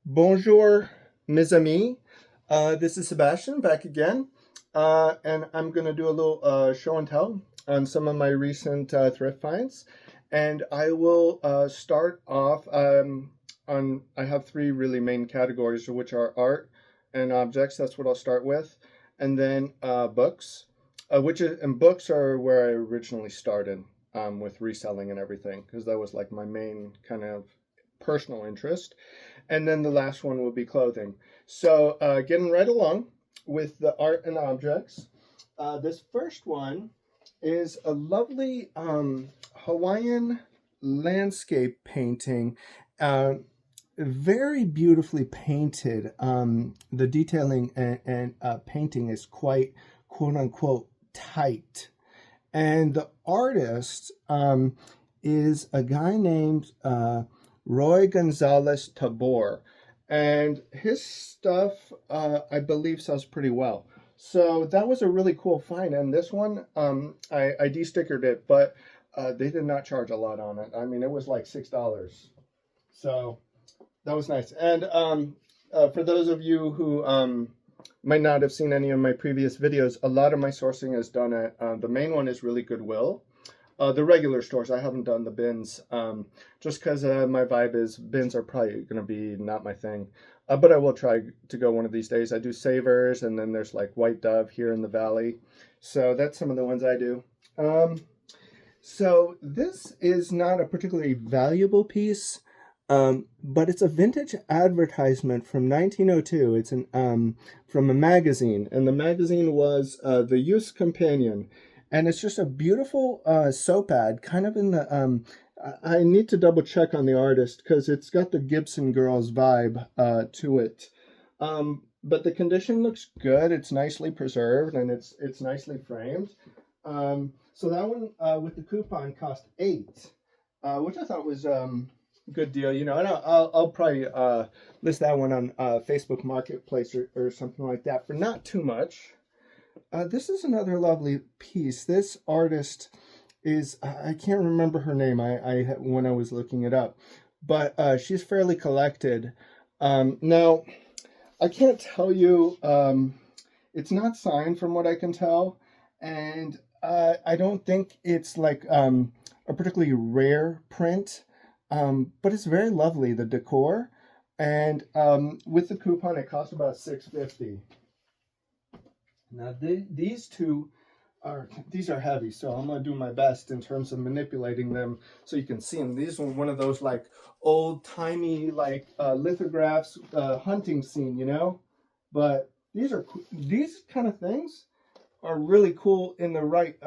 Bonjour, mes amis. This is Sebastien back again, and I'm going to do a little show and tell on some of my recent thrift finds. And I will start off on, I have three really main categories, which are art and objects. That's what I'll start with. And then books, and books are where I originally started with reselling and everything, because that was like my main kind of personal interest. And then the last one will be clothing. So getting right along with the art and objects. This first one is a lovely Hawaiian landscape painting. Very beautifully painted. The detailing and painting is quite quote unquote tight. And the artist is a guy named Roy Gonzalez Tabor, and his stuff, I believe, sells pretty well. So that was a really cool find. And this one, I de-stickered it, but they did not charge a lot on it. I mean, it was like $6. So that was nice. And for those of you who might not have seen any of my previous videos, a lot of my sourcing is done at, the main one is really Goodwill. The regular stores, I haven't done the bins, just because my vibe is bins are probably going to be not my thing. But I will try to go one of these days. I do Savers, and then there's like White Dove here in the valley. So that's some of the ones I do. So this is not a particularly valuable piece, but it's a vintage advertisement from 1902. It's from a magazine, and the magazine was the Youth's Companion. And it's just a beautiful soap ad, kind of in the, I need to double check on the artist because it's got the Gibson Girls vibe to it. But the condition looks good. It's nicely preserved and it's nicely framed. So that one with the coupon cost $8, which I thought was a good deal. You know, and I'll probably list that one on Facebook Marketplace or something like that for not too much. This is another lovely piece. This artist is, I can't remember her name when I was looking it up, but she's fairly collected. Now, I can't tell you, it's not signed from what I can tell, and I don't think it's like a particularly rare print, but it's very lovely, the decor, and with the coupon it cost about $6.50. Now these two are heavy, so I'm gonna do my best in terms of manipulating them so you can see them. These are one of those like old timey like lithographs, hunting scene, you know. But these kind of things are really cool in the right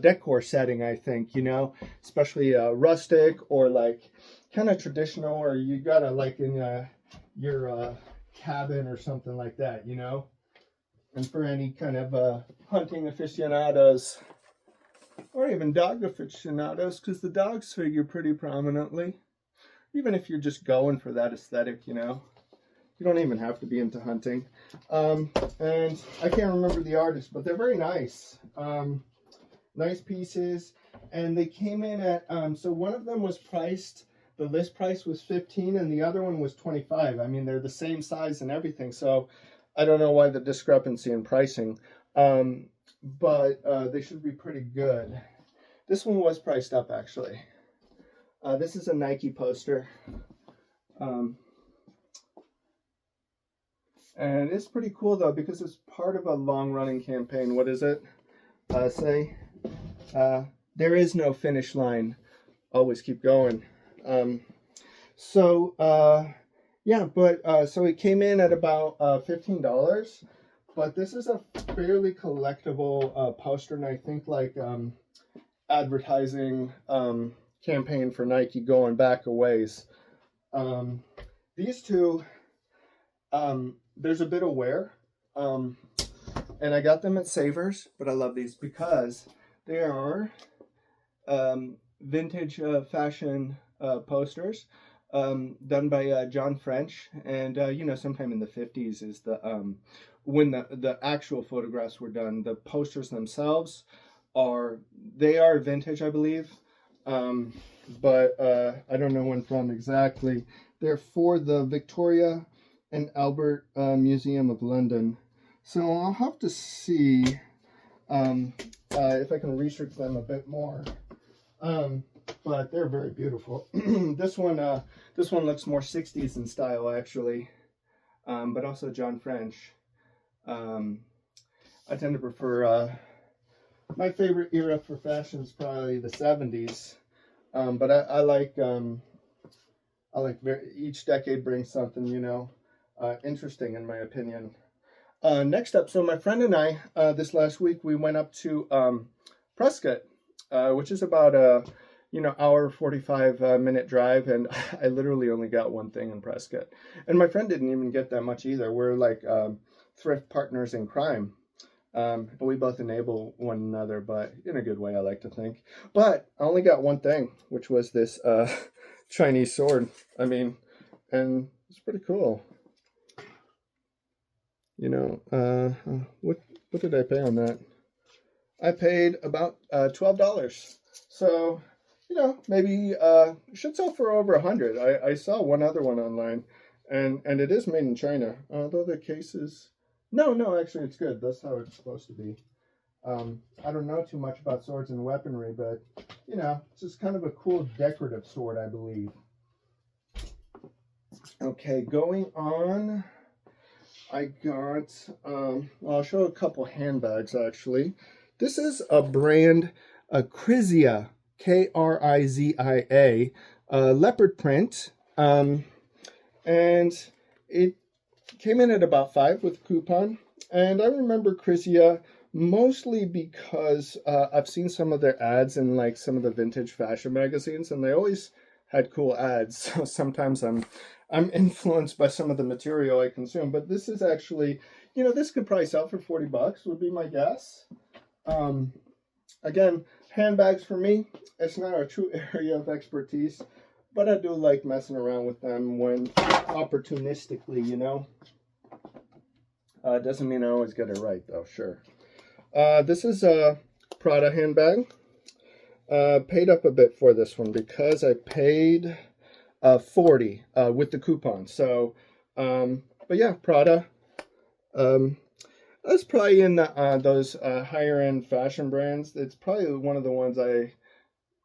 decor setting, I think, you know, especially rustic or like kind of traditional, or you gotta like in your cabin or something like that, you know. And for any kind of hunting aficionados, or even dog aficionados, because the dogs figure pretty prominently. Even if you're just going for that aesthetic, you know. You don't even have to be into hunting. And I can't remember the artist, but they're very nice. Nice pieces. And they came in at, so one of them was priced, the list price was $15, and the other one was $25. I mean, they're the same size and everything, so I don't know why the discrepancy in pricing, but they should be pretty good. This one was priced up, actually. This is a Nike poster. And it's pretty cool, though, because it's part of a long-running campaign. What is it? There is no finish line. Always keep going. Yeah, but so it came in at about $15, but this is a fairly collectible poster, and I think like advertising campaign for Nike going back a ways. These two, there's a bit of wear, and I got them at Savers, but I love these because they are vintage fashion posters. Done by John French, and you know, sometime in the 50s is the when the actual photographs were done. The posters themselves are vintage, I believe, but I don't know when from exactly. They're for the Victoria and Albert Museum of London. So I'll have to see if I can research them a bit more. But they're very beautiful. This one looks more 60s in style, actually, but also John French. I tend to prefer, my favorite era for fashion is probably the 70s, but I like each decade brings something, interesting in my opinion. Next up, so my friend and I, this last week, we went up to Prescott, which is about a hour 45 minute drive, and I literally only got one thing in Prescott, and my friend didn't even get that much either. We're like thrift partners in crime. We both enable one another, but in a good way, I like to think. But I only got one thing, which was this Chinese sword. And it's pretty cool. What did I pay on that? I paid about $12. So, maybe should sell for over $100. I saw one other one online, and it is made in China. Although the case is no, actually it's good. That's how it's supposed to be. I don't know too much about swords and weaponry, but it's just kind of a cool decorative sword, I believe. Okay, going on. I got I'll show a couple handbags actually. This is a brand, Krizia, Krizia, leopard print, and it came in at about $5 with coupon. And I remember Krizia mostly because I've seen some of their ads in like some of the vintage fashion magazines, and they always had cool ads. So sometimes I'm influenced by some of the material I consume, but this is actually, this could probably sell for $40 would be my guess. Again, handbags for me, it's not a true area of expertise, but I do like messing around with them when opportunistically, doesn't mean I always get it right though, sure. This is a Prada handbag. Paid up a bit for this one because I paid $40 with the coupon. So, but yeah, Prada. That's probably in those higher end fashion brands. It's probably one of the ones I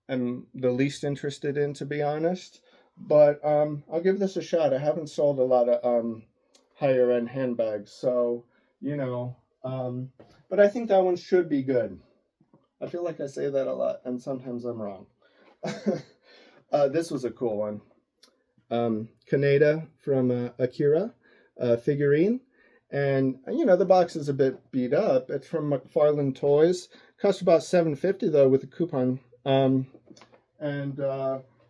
am the least interested in, to be honest. But I'll give this a shot. I haven't sold a lot of higher end handbags, so but I think that one should be good. I feel like I say that a lot, and sometimes I'm wrong. This was a cool one. Kaneda from Akira figurine. And, the box is a bit beat up. It's from McFarlane Toys. Cost about $7.50 though with a coupon.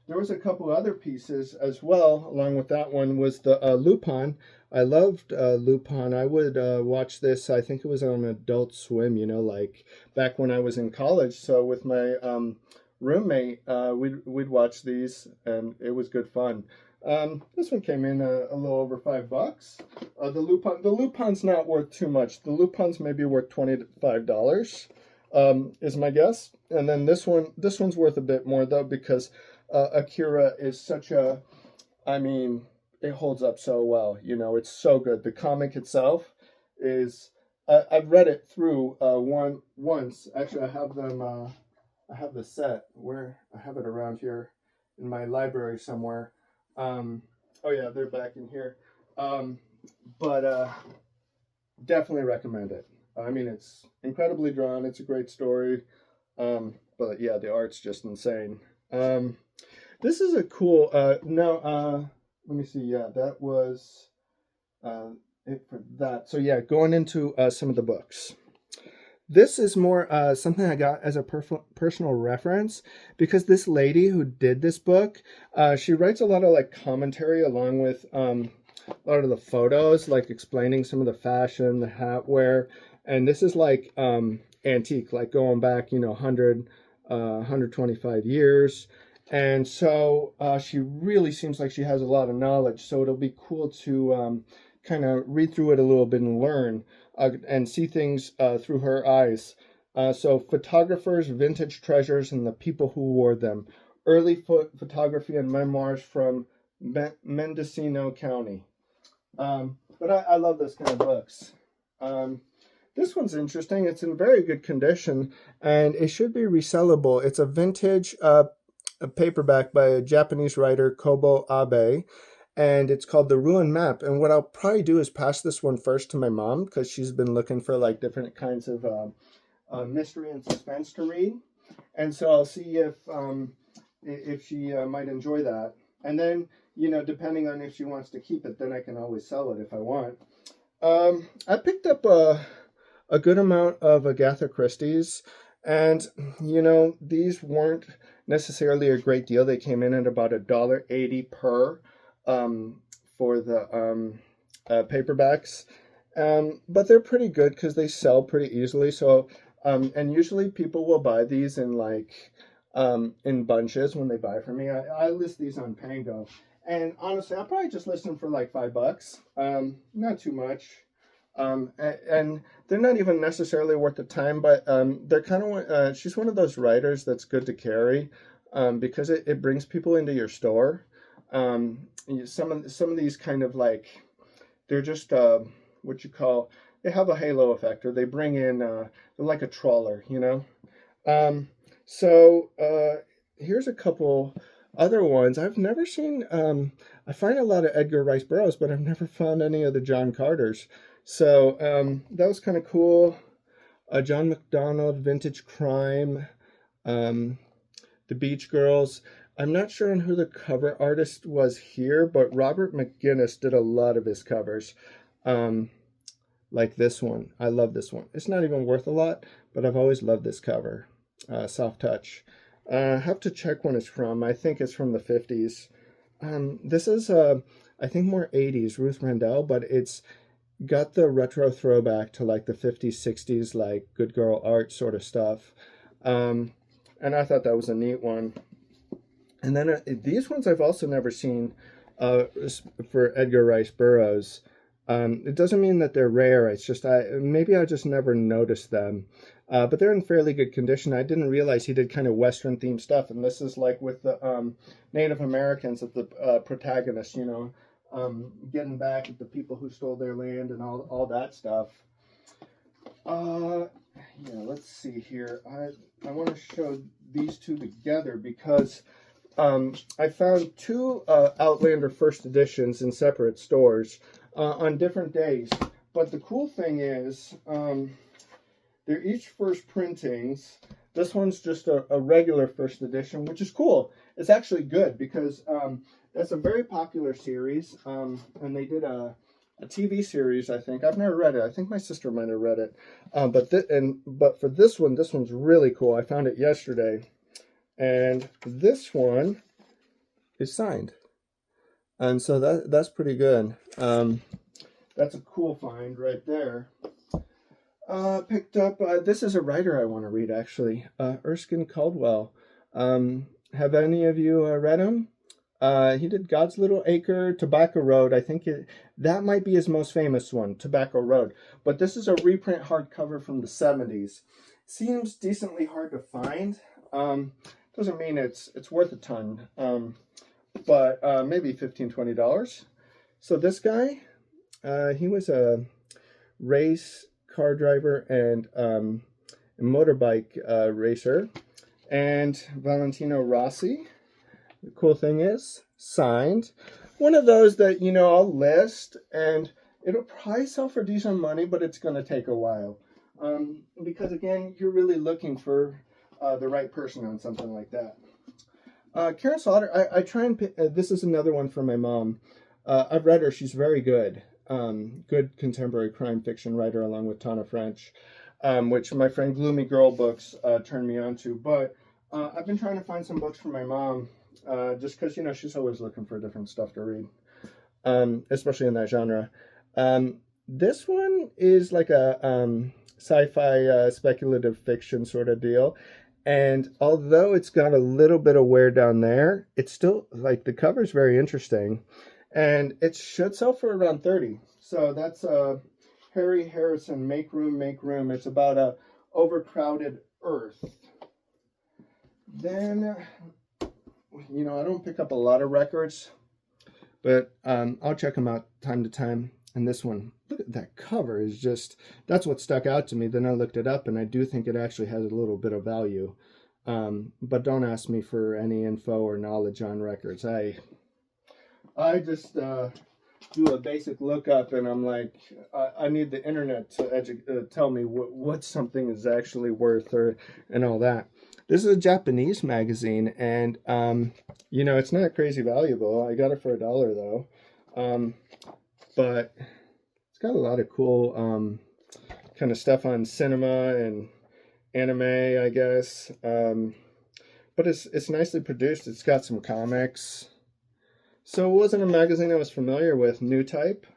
There was a couple other pieces as well. Along with that one was the Lupin. I loved Lupin. I would watch this. I think it was on Adult Swim, like back when I was in college. So with my roommate, we'd watch these, and it was good fun. This one came in a little over $5. The Lupin's not worth too much. The Lupin's maybe worth $25, is my guess. And then this one's worth a bit more though, because Akira is such a, it holds up so well. It's so good. The comic itself is, I've read it through once. Actually, I have them. I have the set where I have it around here in my library somewhere. Oh yeah, they're back in here. But definitely recommend it. It's incredibly drawn. It's a great story. But yeah, the art's just insane. This is a cool, let me see. Yeah, that was it for that. So yeah, going into some of the books. This is more something I got as a personal reference, because this lady who did this book, she writes a lot of like commentary along with a lot of the photos, like explaining some of the fashion, the hat wear. And this is like antique, like going back, 100, 125 years. And so she really seems like she has a lot of knowledge. So it'll be cool to kind of read through it a little bit and learn and see things through her eyes. So photographers, vintage treasures, and the people who wore them. Early photography and memoirs from Mendocino County. But I love this kind of books. This one's interesting. It's in very good condition, and it should be resellable. It's a vintage a paperback by a Japanese writer, Kobo Abe, and it's called The Ruin Map. And what I'll probably do is pass this one first to my mom, because she's been looking for like different kinds of mystery and suspense to read. And so I'll see if she might enjoy that. And then, you know, depending on if she wants to keep it, then I can always sell it if I want. I picked up a good amount of Agatha Christie's, and, you know, these weren't necessarily a great deal. They came in at about $1.80 per for the paperbacks. But they're pretty good because they sell pretty easily. So, and usually people will buy these in like in bunches when they buy from me. I list these on Pango, and honestly, I'll probably just list them for like $5. Not too much. And they're not even necessarily worth the time, but they're kind of she's one of those writers that's good to carry because it brings people into your store. Some of these kind of like, they're just what you call, they have a halo effect, or they bring in they're like a trawler, you know. So here's a couple other ones. I've never seen, I find a lot of Edgar Rice Burroughs, but I've never found any of the John Carters. So that was kind of cool. John McDonald, Vintage Crime, The Beach Girls. I'm not sure on who the cover artist was here, but Robert McGinnis did a lot of his covers. Like this one. I love this one. It's not even worth a lot, but I've always loved this cover. Soft Touch. I have to check when it's from. I think it's from the 50s. This is, I think, more 80s, Ruth Rendell, but it's got the retro throwback to like the 50s, 60s, like good girl art sort of stuff. And I thought that was a neat one. And then these ones I've also never seen for Edgar Rice Burroughs. It doesn't mean that they're rare. It's just maybe I just never noticed them. But they're in fairly good condition. I didn't realize he did kind of Western themed stuff. And this is like with the Native Americans at the protagonist, you know, getting back at the people who stole their land and all that stuff. Yeah, let's see here. I want to show these two together because I found two Outlander first editions in separate stores on different days. But the cool thing is, they're each first printings. This one's just a regular first edition, which is cool. It's actually good because that's a very popular series. And they did a TV series, I think. I've never read it. I think my sister might have read it. But for this one's really cool. I found it yesterday. And this one is signed. And so that's pretty good. That's a cool find right there. Picked up, this is a writer I want to read, actually. Erskine Caldwell. Have any of you read him? He did God's Little Acre, Tobacco Road. I think that might be his most famous one, Tobacco Road. But this is a reprint hardcover from the 70s. Seems decently hard to find. Doesn't mean it's worth a ton. But maybe $15, $20. So this guy, he was a race car driver and motorbike racer. And Valentino Rossi. The cool thing is, signed. One of those that, you know, I'll list, and it'll probably sell for decent money, but it's going to take a while. Because, again, you're really looking for the right person on something like that. Karen Slaughter, I try and pick, this is another one from my mom. I've read her. She's very good. Good contemporary crime fiction writer, along with Tana French, which my friend Gloomy Girl Books turned me on to. But I've been trying to find some books for my mom, just because, you know, she's always looking for different stuff to read, especially in that genre. This one is like a sci-fi speculative fiction sort of deal. And although it's got a little bit of wear down there, it's still, like, the cover's very interesting. And it should sell for around $30. So that's Harry Harrison, Make Room, Make Room. It's about a overcrowded Earth. Then, you know, I don't pick up a lot of records. but I'll check them out time to time. And this one, look at that cover, is just, that's what stuck out to me. Then I looked it up, and I do think it actually has a little bit of value. But don't ask me for any info or knowledge on records. I just do a basic lookup, and I'm like, I need the internet to tell me what something is actually worth, and all that. This is a Japanese magazine, and you know, it's not crazy valuable. I got it for $1 though. But it's got a lot of cool kind of stuff on cinema and anime, I guess. But it's nicely produced. It's got some comics. So it wasn't a magazine I was familiar with. New Type,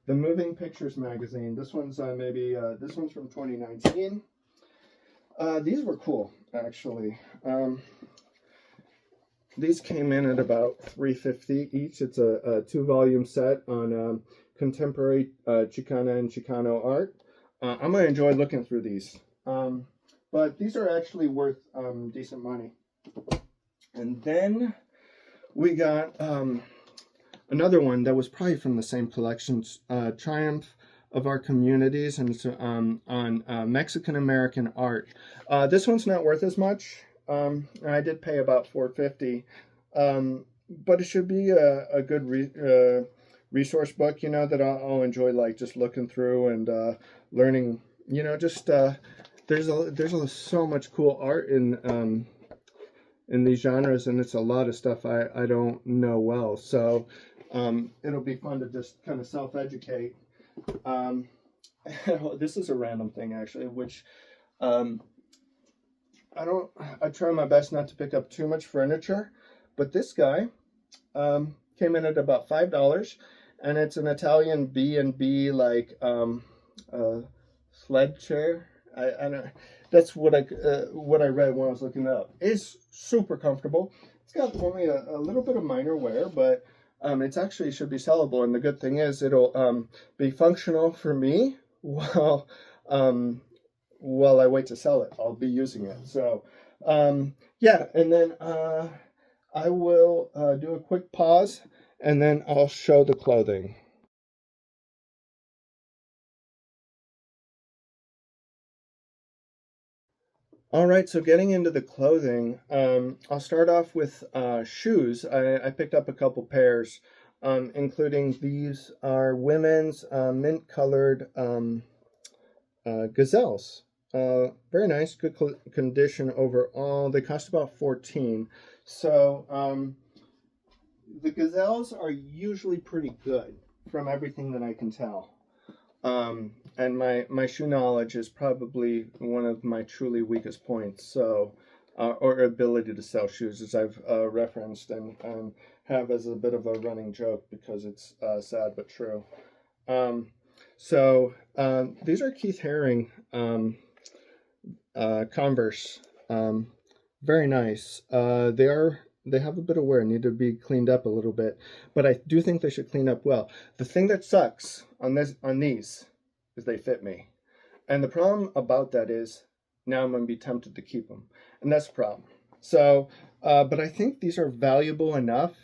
the Moving Pictures magazine. This one's this one's from 2019. These were cool, actually. These came in at about $3.50 each. It's a 2-volume set on contemporary Chicana and Chicano art. I'm going to enjoy looking through these. But these are actually worth decent money. And then we got another one that was probably from the same collection, Triumph of Our Communities, and it's on Mexican-American art. This one's not worth as much. I did pay about $4.50, but it should be a good resource book, you know, that I'll enjoy, like, just looking through and learning, you know, just there's so much cool art in these genres, and it's a lot of stuff I don't know well, so it'll be fun to just kind of self-educate. This is a random thing, actually, which I try my best not to pick up too much furniture, but this guy came in at about $5, and it's an Italian B&B, like sled chair. I don't. That's what I read when I was looking it up. It's super comfortable. It's got only a little bit of minor wear, but it's actually should be sellable. And the good thing is it'll be functional for me while I wait to sell it. I'll be using it. So yeah, and then I will do a quick pause, and then I'll show the clothing. All right, so getting into the clothing, I'll start off with shoes. I picked up a couple pairs, including these are women's mint-colored gazelles. Very nice, good condition overall. They cost about $14. So the gazelles are usually pretty good from everything that I can tell. And my shoe knowledge is probably one of my truly weakest points. So, or ability to sell shoes, as I've referenced and have as a bit of a running joke because it's sad but true. So these are Keith Haring Converse. Very nice. They have a bit of wear, need to be cleaned up a little bit, but I do think they should clean up well. The thing that sucks on these is they fit me, and the problem about that is now I'm going to be tempted to keep them, and that's the problem. So, but I think these are valuable enough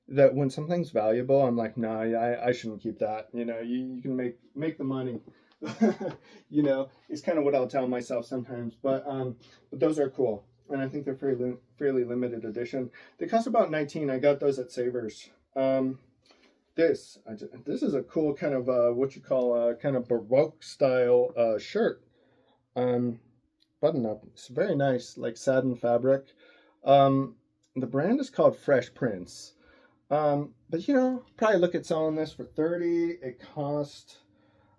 that when something's valuable, I'm like, nah, I shouldn't keep that. You know, you can make the money. You know, it's kind of what I'll tell myself sometimes, but those are cool. And I think they're fairly limited edition. They cost about $19. I got those at Savers. This is a cool kind of what you call kind of Baroque style shirt. Button up. It's very nice, like satin fabric. The brand is called Fresh Prince. But you know, probably look at selling this for $30. It cost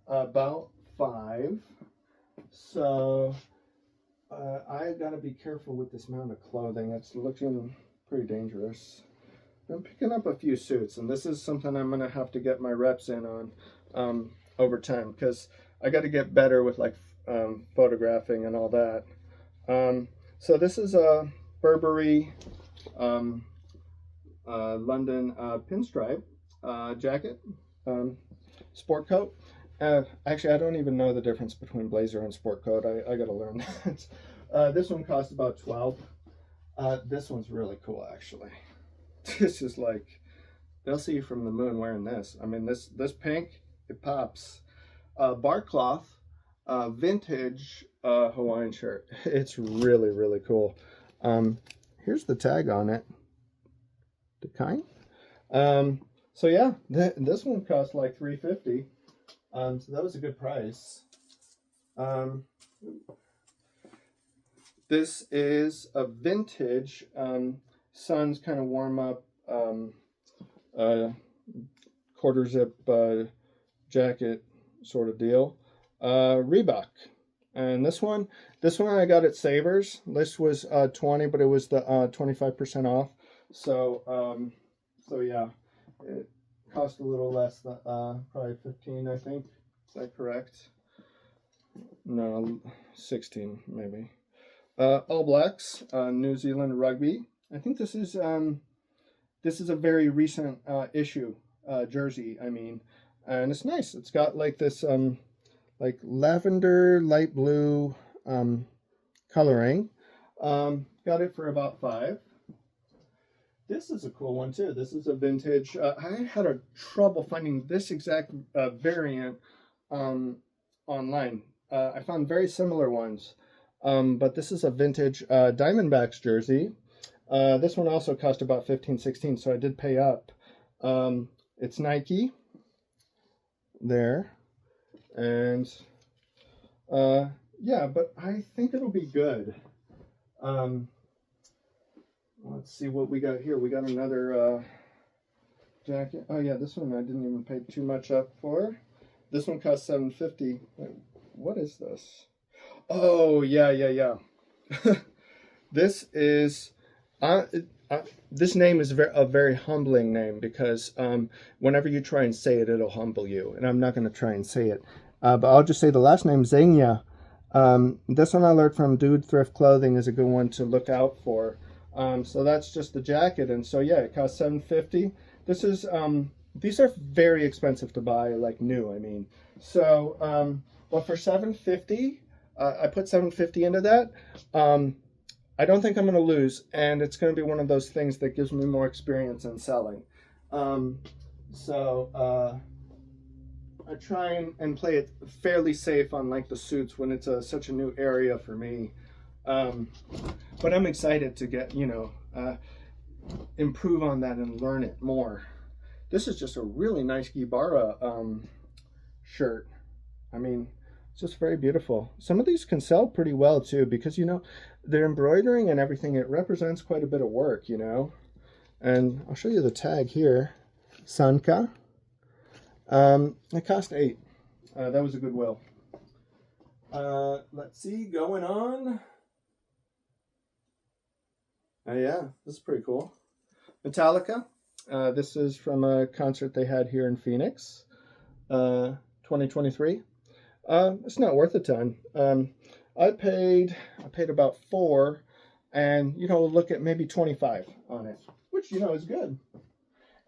about $5. So I gotta be careful with this amount of clothing. It's looking pretty dangerous. I'm picking up a few suits, and this is something I'm gonna have to get my reps in on over time, because I got to get better with like photographing and all that. So this is a Burberry London pinstripe jacket, sport coat. Actually, I don't even know the difference between blazer and sport coat. I gotta learn that. This one cost about $12. This one's really cool, actually. This is like, they'll see you from the moon wearing this. I mean, this pink, it pops. Bar cloth, vintage Hawaiian shirt. It's really, really cool. Here's the tag on it. The kind. So yeah, this one cost like $3.50. So that was a good price. This is a vintage Suns kind of warm up quarter zip jacket sort of deal. Reebok. And this one I got at Savers. This was $20, but it was the 25% off. So yeah, it cost a little less than probably 15, I think. Is that correct? No, 16 maybe. All Blacks, New Zealand Rugby. I think this is a very recent issue jersey. I mean, and it's nice. It's got like this like lavender light blue coloring. Got it for about $5. This is a cool one too. This is a vintage. I had a trouble finding this exact variant online. I found very similar ones, but this is a vintage Diamondbacks jersey. This one also cost about 15, 16, so I did pay up. It's Nike there, and yeah, but I think it'll be good. Let's see what we got here. We got another jacket. Oh yeah, this one I didn't even pay too much up for. This one cost $7.50. Wait, what is this? Oh yeah. This is this name is a very humbling name, because whenever you try and say it, it'll humble you, and I'm not going to try and say it, but I'll just say the last name, Zenya. This one I learned from Dude Thrift Clothing is a good one to look out for. So that's just the jacket, and so yeah, it costs $7.50. This is these are very expensive to buy, like new, I mean. So well, for $7.50, I put $7.50 into that. I don't think I'm going to lose, and it's going to be one of those things that gives me more experience in selling. So I try and play it fairly safe on like the suits when it's such a new area for me. But I'm excited to get, improve on that and learn it more. This is just a really nice Gibara shirt. I mean, it's just very beautiful. Some of these can sell pretty well too, because their embroidering and everything, it represents quite a bit of work, And I'll show you the tag here. Sanka. It cost $8. That was a Goodwill. Let's see, going on. Yeah, this is pretty cool. Metallica. This is from a concert they had here in Phoenix, 2023. It's not worth a ton. I paid about $4, and look at maybe 25 on it, which is good.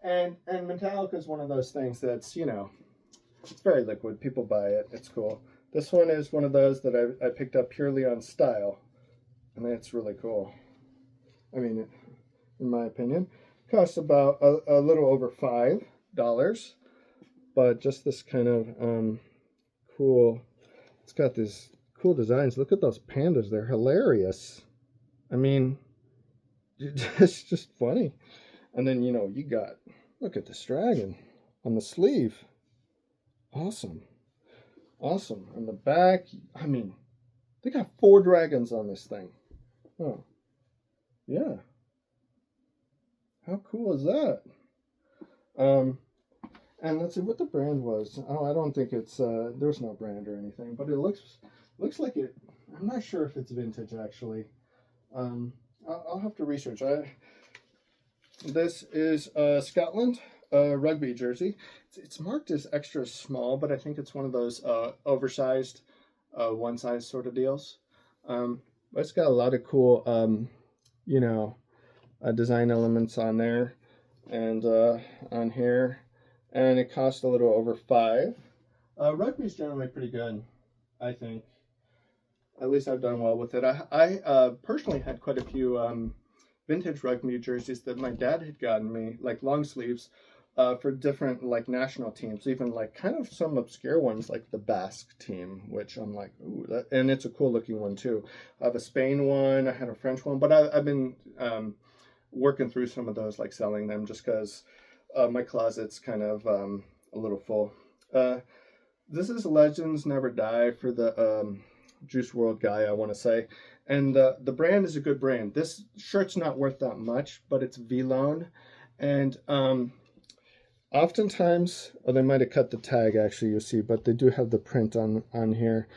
And Metallica is one of those things that's it's very liquid. People buy it. It's cool. This one is one of those that I picked up purely on style, and it's really cool. I mean, in my opinion, it costs about a little over $5, but just this kind of cool. It's got these cool designs. Look at those pandas. They're hilarious. I mean, it's just funny. And then, you got, look at this dragon on the sleeve. Awesome. Awesome. On the back, I mean, they got 4 dragons on this thing. Oh, yeah. How cool is that? And let's see what the brand was. Oh, I don't think it's, there's no brand or anything, but it looks like it. I'm not sure if it's vintage, actually. I'll have to research. This is Scotland rugby jersey. It's marked as extra small, but I think it's one of those oversized, one size sort of deals. But it's got a lot of cool, design elements on there and on here. And it cost a little over $5. Rugby's generally pretty good, I think. At least I've done well with it. I personally had quite a few vintage rugby jerseys that my dad had gotten me, like long sleeves, for different like national teams, even like kind of some obscure ones like the Basque team, which I'm like, ooh, and it's a cool looking one too. I have a Spain one, I had a French one, but I've been working through some of those, like selling them, just because my closet's kind of a little full. This is Legends Never Die for the Juice World guy, I want to say. And the brand is a good brand. This shirt's not worth that much, but it's V-Loan. And oftentimes, oh, they might have cut the tag, actually, you see, but they do have the print on here.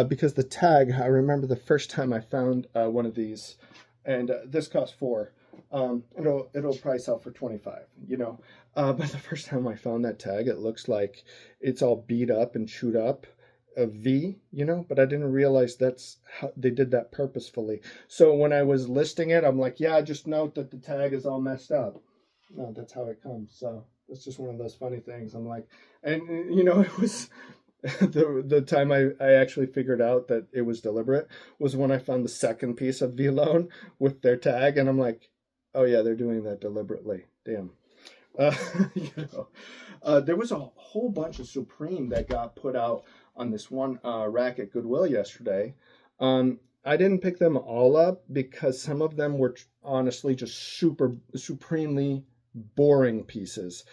Because the tag, I remember the first time I found one of these, and this cost $4. It'll probably sell for 25, you know. But the first time I found that tag, it looks like it's all beat up and chewed up, a V, you know, but I didn't realize that's how they did that purposefully. So when I was listing it, I'm like, yeah, just note that the tag is all messed up. No, that's how it comes. So it's just one of those funny things. I'm like, and you know, it was the time I actually figured out that it was deliberate was when I found the second piece of V-Loan with their tag, and I'm like, oh yeah, they're doing that deliberately. Damn. You know, there was a whole bunch of Supreme that got put out on this one rack at Goodwill yesterday. I didn't pick them all up because some of them were honestly just supremely boring pieces.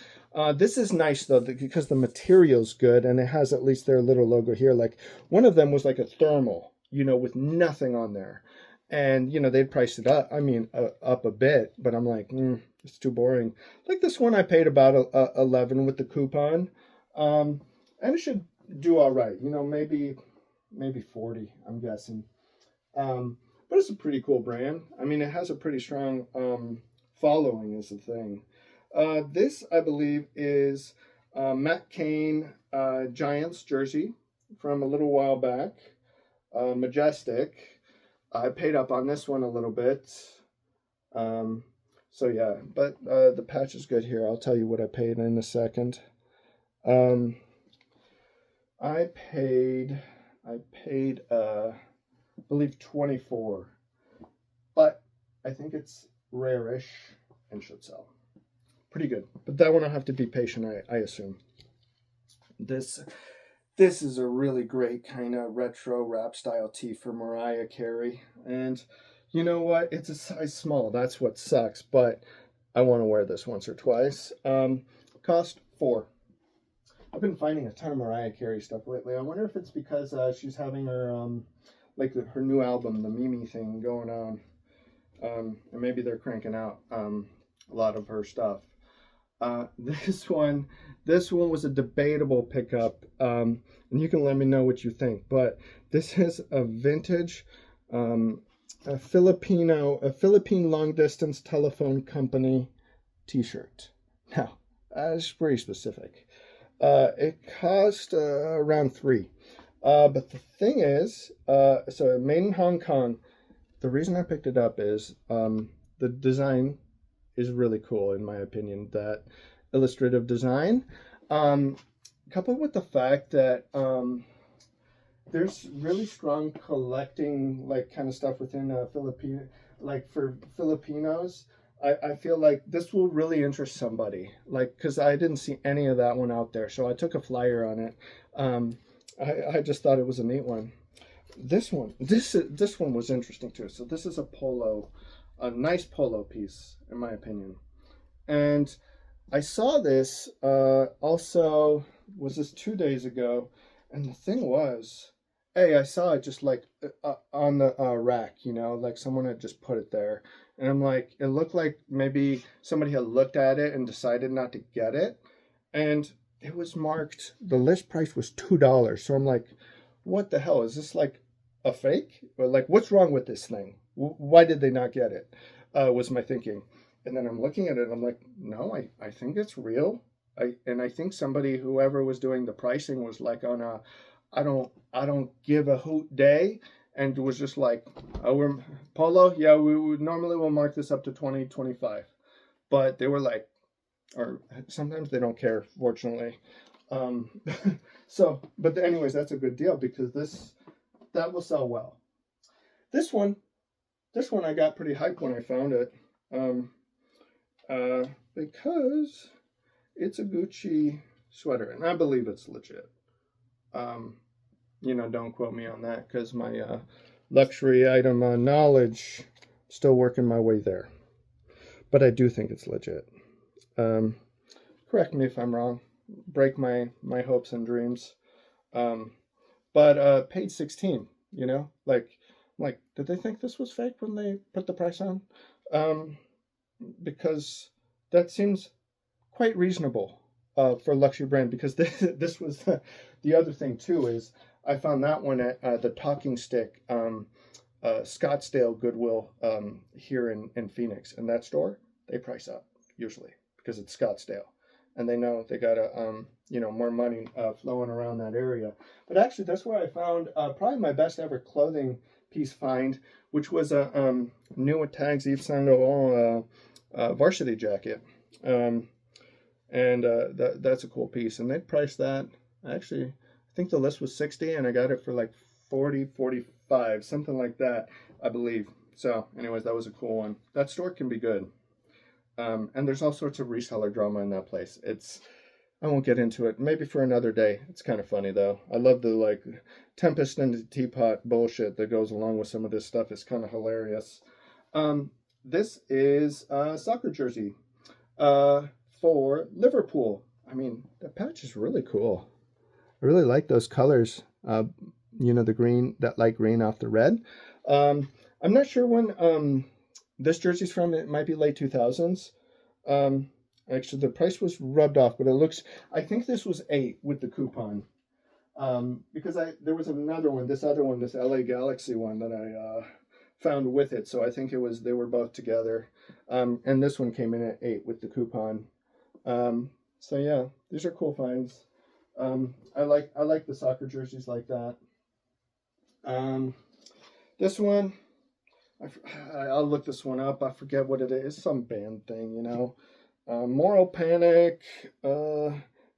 This is nice though because the material's good and it has at least their little logo here. Like one of them was like a thermal, you know, with nothing on there. And, you know, they'd priced it up, I mean, up a bit, but I'm like, it's too boring. Like this one I paid about 11 with the coupon. And it should do all right. You know, maybe 40, I'm guessing. But it's a pretty cool brand. I mean, it has a pretty strong following is the thing. This, I believe, is Matt Cain Giants jersey from a little while back. Majestic. I paid up on this one a little bit. So yeah, but the patch is good here. I'll tell you what I paid in a second. I paid I believe 24. But I think it's rare-ish and should sell. Pretty good. But that one I'll have to be patient, I assume. This is a really great kind of retro rap style tee for Mariah Carey. And you know what? It's a size small. That's what sucks. But I want to wear this once or twice. Cost $4. I've been finding a ton of Mariah Carey stuff lately. I wonder if it's because she's having her like her new album, the Mimi thing, going on. And maybe they're cranking out a lot of her stuff. This one was a debatable pickup, and you can let me know what you think. But this is a vintage, a Philippine long distance telephone company T-shirt. Now, it's pretty specific. It cost around $3. But the thing is, so made in Hong Kong. The reason I picked it up is the design is really cool, in my opinion, that illustrative design, coupled with the fact that there's really strong collecting like kind of stuff within Filipino, like for Filipinos. I feel like this will really interest somebody, like, because I didn't see any of that one out there, so I took a flyer on it. I just thought it was a neat one. This one was interesting too. So this is a nice polo piece, in my opinion. And I saw this also, was this 2 days ago, and the thing was, I saw it just like on the rack, you know, like someone had just put it there. And I'm like, it looked like maybe somebody had looked at it and decided not to get it. And it was marked, the list price was $2. So I'm like, what the hell? Is this like a fake? Or like, what's wrong with this thing? Why did they not get it? Was my thinking. And then I'm looking at it and I'm like, no, I think it's real. I think somebody, whoever was doing the pricing, was like on a I don't give a hoot day, and was just like, oh, we're polo, yeah, we would normally will mark this up to 20, 25. But they were like, or sometimes they don't care, fortunately. So, but anyways, that's a good deal because that will sell well. This one I got pretty hyped when I found it, because it's a Gucci sweater, and I believe it's legit. Um, don't quote me on that because my luxury item knowledge, still working my way there. But I do think it's legit. Um, Correct me if I'm wrong. Break my hopes and dreams. Um, but page 16, did they think this was fake when they put the price on? Um, because that seems quite reasonable for a luxury brand. Because this was the other thing too is I found that one at the Talking Stick Scottsdale Goodwill here in Phoenix. In that store, they price up usually because it's Scottsdale, and they know they got more money flowing around that area. But actually, that's where I found probably my best ever clothing piece find, which was a new with tags Yves Saint Laurent varsity jacket, and that's a cool piece. And they priced that actually. I think the list was 60, and I got it for like 40, 45, something like that, I believe. So, anyways, that was a cool one. That store can be good. And there's all sorts of reseller drama in that place. I won't get into it. Maybe for another day. It's kind of funny though. I love the Tempest in the Teapot bullshit that goes along with some of this stuff. It's kind of hilarious. This is a soccer jersey for Liverpool. I mean, the patch is really cool. I really like those colors. The green, that light green off the red. I'm not sure when this jersey's from. It might be late 2000s. Actually, the price was rubbed off, but it looks. I think this was 8 with the coupon. Because there was another one, this LA Galaxy one that I found with it. So I think they were both together. And this one came in at 8 with the coupon. So yeah, these are cool finds. I like the soccer jerseys like that. This one, I'll look this one up. I forget what it is. Some band thing, Moral Panic,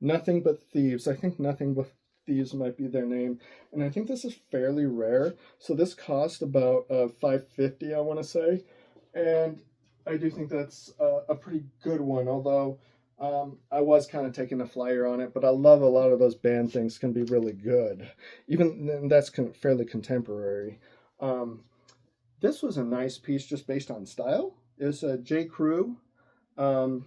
Nothing But Thieves. I think Nothing But Thieves might be their name. And I think this is fairly rare. So this cost about $5.50, I want to say. And I do think that's a pretty good one, although I was kind of taking a flyer on it, but I love a lot of those band things can be really good. Even that's fairly contemporary. This was a nice piece just based on style. It's a J. Crew and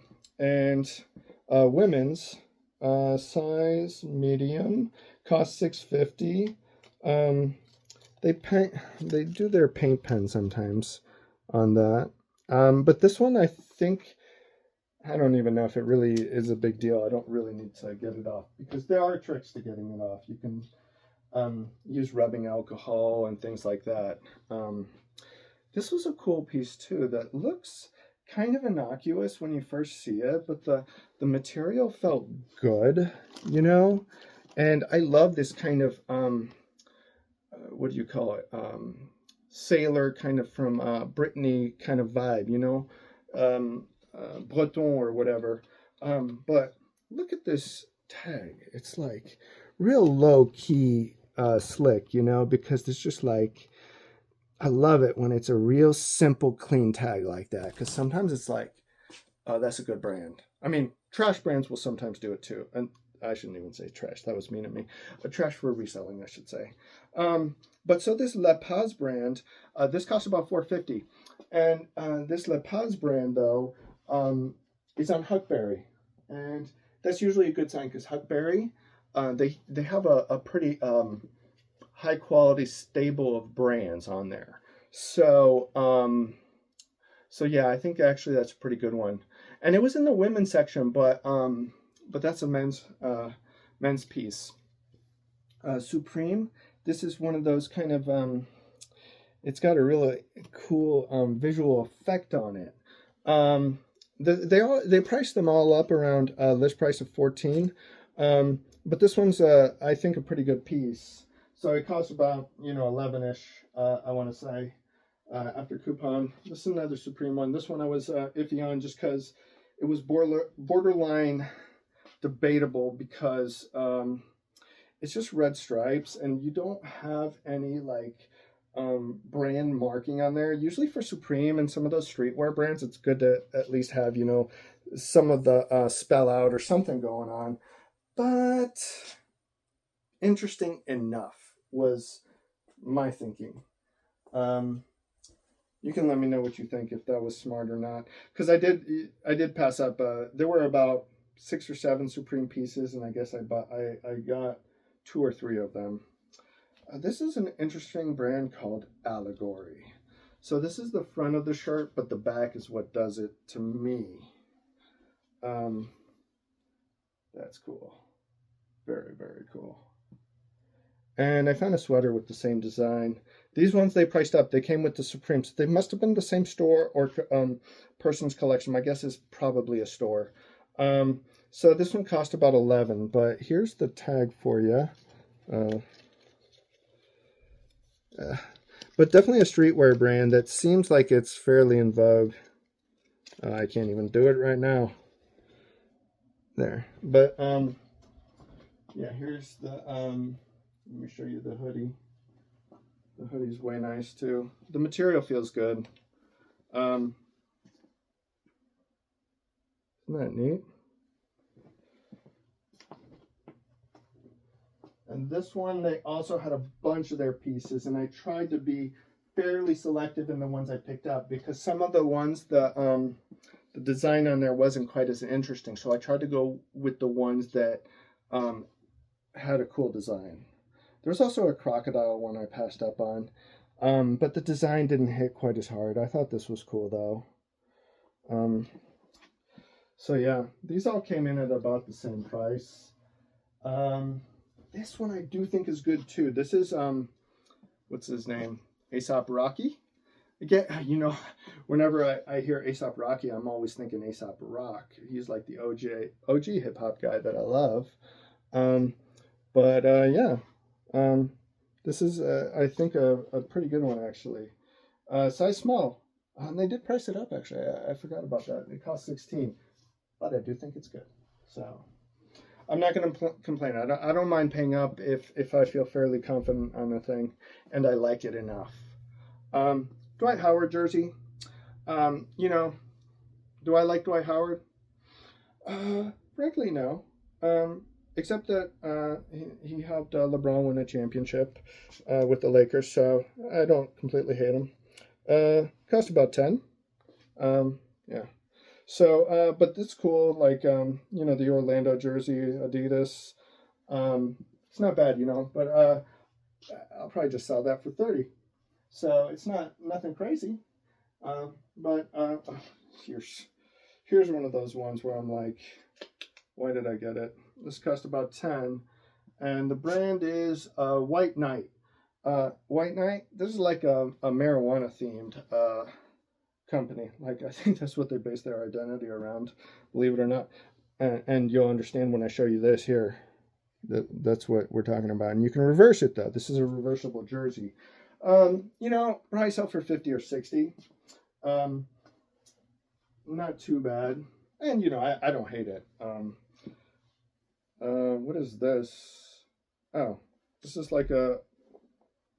women's size medium, cost $6.50. They do their paint pen sometimes on that. But this one I think. I don't even know if it really is a big deal. I don't really need to get it off because there are tricks to getting it off. You can use rubbing alcohol and things like that. This was a cool piece too that looks kind of innocuous when you first see it, but the material felt good, And I love this kind of what do you call it? Sailor kind of from Brittany kind of vibe, Breton or whatever. But look at this tag. It's like real low key slick, because it's just I love it when it's a real simple, clean tag like that. Because sometimes it's like, oh, that's a good brand. I mean, trash brands will sometimes do it too. And I shouldn't even say trash. That was mean of me. Trash for reselling, I should say. But so this La Paz brand, this costs about $4.50. And this La Paz brand, though, is on Huckberry. And that's usually a good sign because Huckberry, they have a pretty high quality stable of brands on there. So yeah, I think actually that's a pretty good one. And it was in the women's section, but that's a men's piece. Supreme. This is one of those kind of it's got a really cool visual effect on it. They priced them all up around list price of $14, but this one's I think a pretty good piece. So it costs about 11ish, I want to say, after coupon. This is another Supreme one. This one I was iffy on just because it was borderline debatable because it's just red stripes and you don't have any brand marking on there. Usually for Supreme and some of those streetwear brands, it's good to at least have, you know, some of the spell out or something going on. But interesting enough was my thinking. You can let me know what you think, if that was smart or not, because I did pass up. There were about 6 or 7 Supreme pieces, and I guess I got 2 or 3 of them. This is an interesting brand called Allegory. So this is the front of the shirt, but the back is what does it to me. That's cool. Very, very cool. And I found a sweater with the same design. These ones they priced up. They came with the Supremes. They must have been the same store or person's collection. My guess is probably a store. So this one cost about $11, but here's the tag for you. But definitely a streetwear brand that seems like it's fairly in vogue. I can't even do it right now. There. But yeah, here's the let me show you the hoodie. The hoodie's way nice too. The material feels good. Isn't that neat? And this one, they also had a bunch of their pieces, and I tried to be fairly selective in the ones I picked up, because some of the ones, the design on there wasn't quite as interesting. So I tried to go with the ones that had a cool design. There's also a crocodile one I passed up on, but the design didn't hit quite as hard. I thought this was cool though. So yeah, these all came in at about the same price. This one I do think is good too. This is what's his name? Aesop Rocky. Again, you know, whenever I hear Aesop Rocky, I'm always thinking Aesop Rock. He's like the OG hip hop guy that I love. Yeah. This is I think a pretty good one actually. Size small. And they did price it up actually. I forgot about that. It cost $16, but I do think it's good. So I'm not going to complain. I don't mind paying up if I feel fairly confident on the thing and I like it enough. Dwight Howard jersey. You know, do I like Dwight Howard? Frankly, no. Except that he helped LeBron win a championship with the Lakers, so I don't completely hate him. Cost about $10. Yeah. So, but it's cool, like, you know, the Orlando jersey, Adidas. It's not bad, you know, but I'll probably just sell that for $30. So it's nothing crazy. But here's one of those ones where I'm like, why did I get it? This cost about $10, and the brand is White Knight. White Knight. This is like a marijuana themed company. Like, I think that's what they base their identity around, believe it or not. And you'll understand when I show you this here. That's what we're talking about. And you can reverse it though. This is a reversible jersey. You know, probably sell for 50 or 60. Not too bad. And you know, I don't hate it. What is this? Oh, this is like a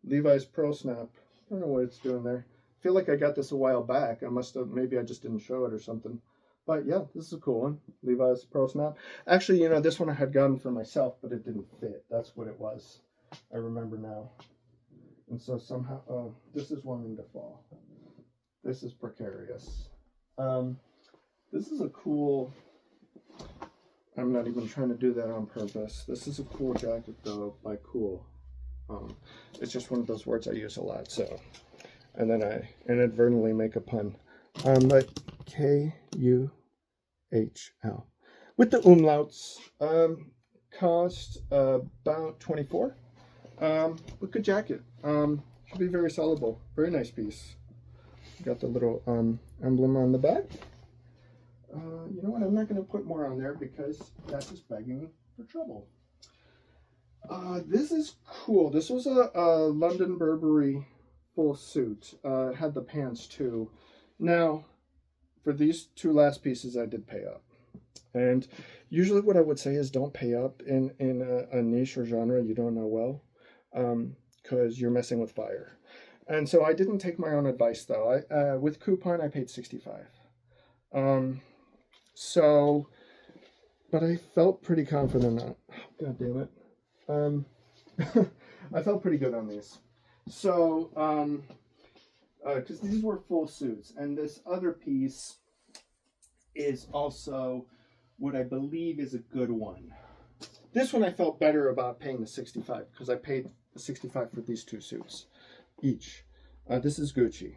Levi's Pro Snap. I don't know what it's doing there. I feel like I got this a while back. I must have, maybe I just didn't show it or something. But yeah, this is a cool one. Levi's Pro Snap. Actually, you know, this one I had gotten for myself, but it didn't fit. That's what it was. I remember now. And so somehow, oh, this is wanting to fall. This is precarious. This is a cool, I'm not even trying to do that on purpose. This is a cool jacket though, by cool. It's just one of those words I use a lot, so. And then I inadvertently make a pun. But Kuhl. With the umlauts, cost about $24. But good jacket. Should be very sellable. Very nice piece. Got the little emblem on the back. You know what? I'm not going to put more on there because that's just begging for trouble. This is cool. This was a London Burberry full suit. It had the pants too. Now, for these 2 last pieces, I did pay up. And usually what I would say is don't pay up in a niche or genre you don't know well, because you're messing with fire. And so I didn't take my own advice though. With coupon I paid 65. Um, so, but I felt pretty confident on. God damn it. Um, I felt pretty good on these. So, because these were full suits, and this other piece is also what I believe is a good one. This one I felt better about paying the 65 because I paid the 65 for these two suits each. This is Gucci.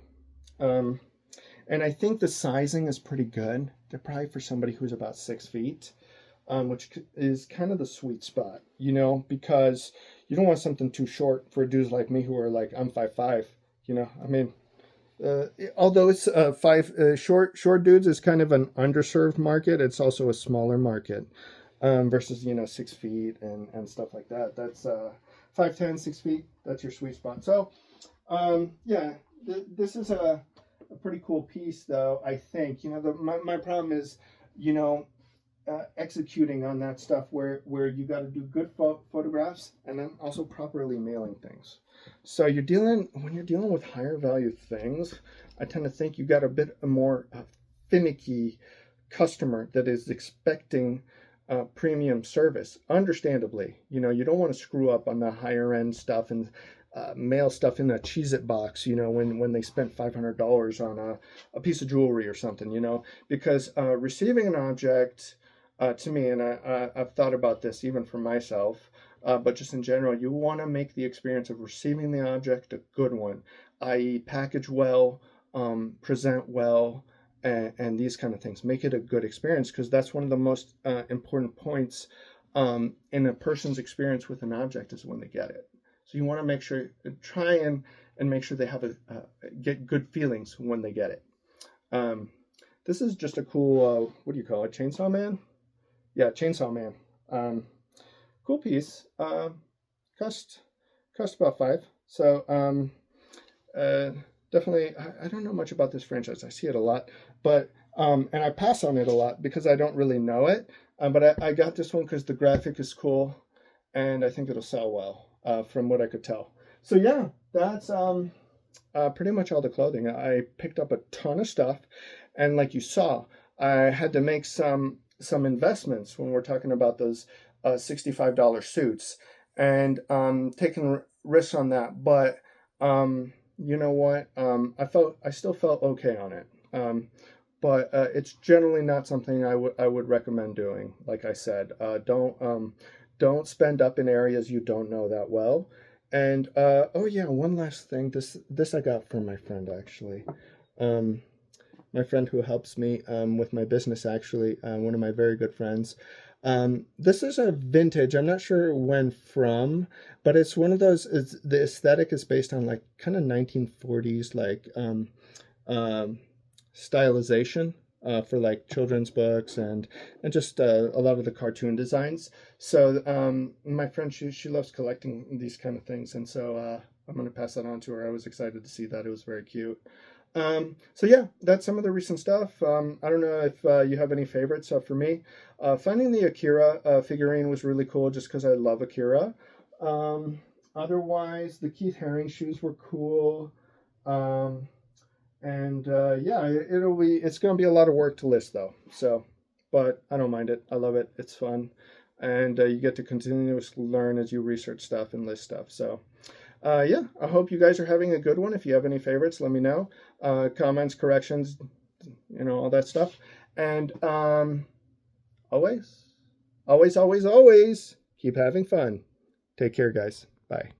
And I think the sizing is pretty good. They're probably for somebody who's about 6 feet, which is kind of the sweet spot, you know, because you don't want something too short for dudes like me who are like, I'm 5'5", you know, I mean, although it's short dudes is kind of an underserved market, it's also a smaller market versus, you know, 6 feet and stuff like that. That's 5'10", 6 feet. That's your sweet spot. So, yeah, this is a pretty cool piece, though. I think, you know, my problem is, you know, executing on that stuff where you got to do good photographs and then also properly mailing things. So when you're dealing with higher value things, I tend to think you got a bit more finicky customer that is expecting premium service. Understandably, you know, you don't want to screw up on the higher end stuff and mail stuff in a Cheez-It box, you know, when they spent $500 on a piece of jewelry or something, you know, because receiving an object, to me, and I've thought about this even for myself, but just in general, you want to make the experience of receiving the object a good one, i.e. package well, present well, and these kind of things. Make it a good experience, because that's one of the most important points in a person's experience with an object is when they get it. So you want to make sure, try and make sure they have get good feelings when they get it. This is just a cool, what do you call it, Chainsaw Man? Yeah, Chainsaw Man. Cool piece. Cost about $5. So definitely, I don't know much about this franchise. I see it a lot, but and I pass on it a lot because I don't really know it. But I got this one because the graphic is cool, and I think it'll sell well, from what I could tell. So yeah, that's pretty much all the clothing. I picked up a ton of stuff, and like you saw, I had to make some investments when we're talking about those $65 suits, and taking risks on that. But you know what? I still felt okay on it. But it's generally not something I would recommend doing. Like I said, don't spend up in areas you don't know that well. And oh yeah, one last thing. This I got from my friend actually. My friend who helps me with my business, actually, one of my very good friends. This is a vintage. I'm not sure when from, but it's one of those. The aesthetic is based on like kind of 1940s like stylization for like children's books and just a lot of the cartoon designs. So my friend, she loves collecting these kind of things, and so I'm going to pass that on to her. I was excited to see that. It was very cute. So yeah, that's some of the recent stuff. I don't know if you have any favorites. For me, finding the Akira figurine was really cool just because I love Akira. Otherwise, the Keith Haring shoes were cool. And yeah, it's going to be a lot of work to list though. So, but I don't mind it. I love it. It's fun. And you get to continuously learn as you research stuff and list stuff. So, yeah, I hope you guys are having a good one. If you have any favorites, let me know. Comments, corrections, you know, all that stuff. And always, always, always, always keep having fun. Take care, guys. Bye.